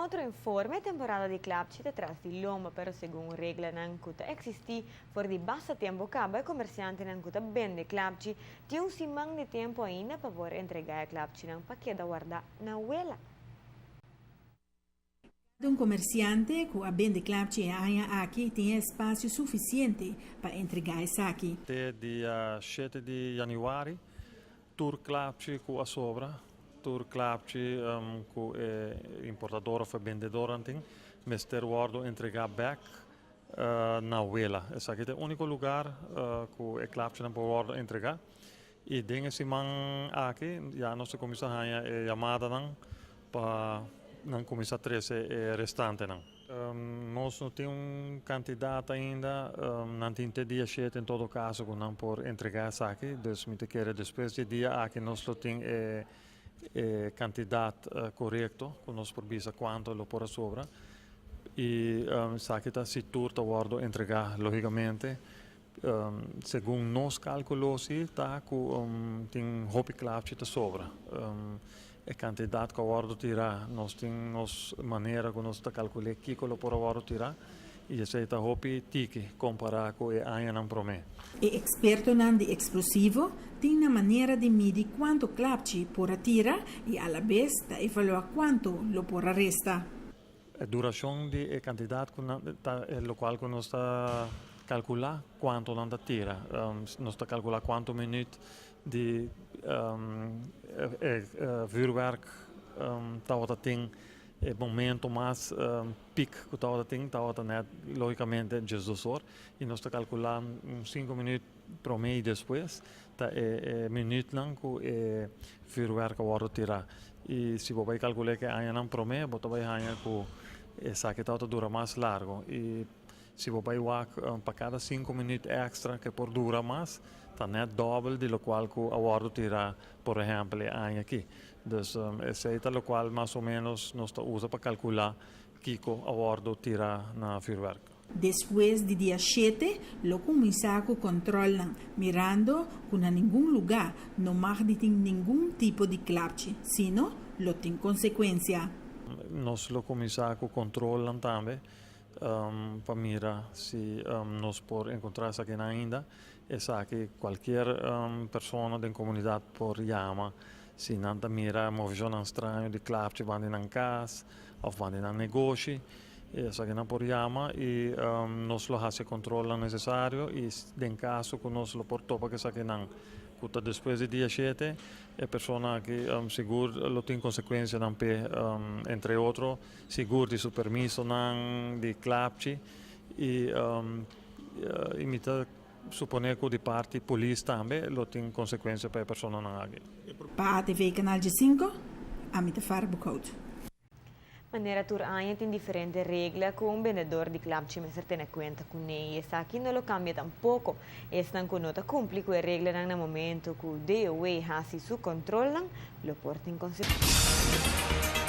outro informe, a temporada de clapci traz de lomba, pero segundo regla não cuta existir, por de basta tempo acaba, o comerciante não cuta vende clapci, tem semana de tempo ainda para poder entregar a clapci não para que da guardar na huela. Um comerciante que vende clapci aqui tem espaço suficiente para entregar isso aqui. Até dia 7 de januário, tur clapci com a sobra, tur clapci com importador ou vendedor anting, mister guardo entregar back na huela. Esse aqui é o único lugar que o clapci não pode entregar. E dentro desse man aqui, já nossa comissão é chamada para não começar a trazer restante não. Nós não temos candidato ainda, não tem dia 7 em todo caso, que não por entregar isso aqui, então me quer depois de dia aqui nós não temos candidato correto, que nós por visa quanto lo por sobra, e isso aqui está se turta guardo entregar logicamente, segundo nós calculamos, está com tem hopi clapci te sobra. E candidato que guardo tirar, nós temos maneira que nós calculamos que lo por guardo tirar, e esse está hopi tiki comparar com o ano não promete. O experto de explosivo tem uma maneira de medir quanto clapci por tirar e alla vez da evaluar quanto lo por resta. A duração de candidato é o qual que nós está calcular quanto não tira, nós está calcular quanto minuto de vuurwerk tá tem momento mais pico que tá net logicamente 18 horas e nós está calculando 5 minutos promedio depois tá minuto lang que vuurwerk agora tirar e se você calcular que ainda não promedio você vai ganhar que essa que tá dura mais largo e se você vai para cada 5 minutos extra que por dura mais está net dobro de lo qual que agora tirar por exemplo aqui. Então, esse é o qual mais ou menos nós usa para calcular que o abordo tira na vuurwerk. Depois de dia 7, lo comissário controla, mirando que em nenhum lugar não mais tem nenhum tipo de clapci, sino lo tem consequência. Nós lo comissário controla também para mirar se nós por encontrar isso aqui ainda, e sabe que qualquer pessoa da comunidade por chama se não mira movimento estranho de clapci van in casa ou van in negócio, isso aqui não por chama e nós lo faz controle necessário e em caso que nós lo portou para que isso aqui não cuta depois de dia 7 a pessoa que seguro lo tem consequência não entre outros seguro de seu permisso não de clapci e imita suponer que de parte polícia também lo tem consequência para a pessoa não aqui. Para a TV Canal G5, Amita Farbucout. Maneira tur anha tem diferente regra com um vendedor de clapci mas tem conta com ele essa aqui não lo cambia tampouco esta não nota cumpre com a regra no momento que o DOE ha su controlan lo porta em consideração.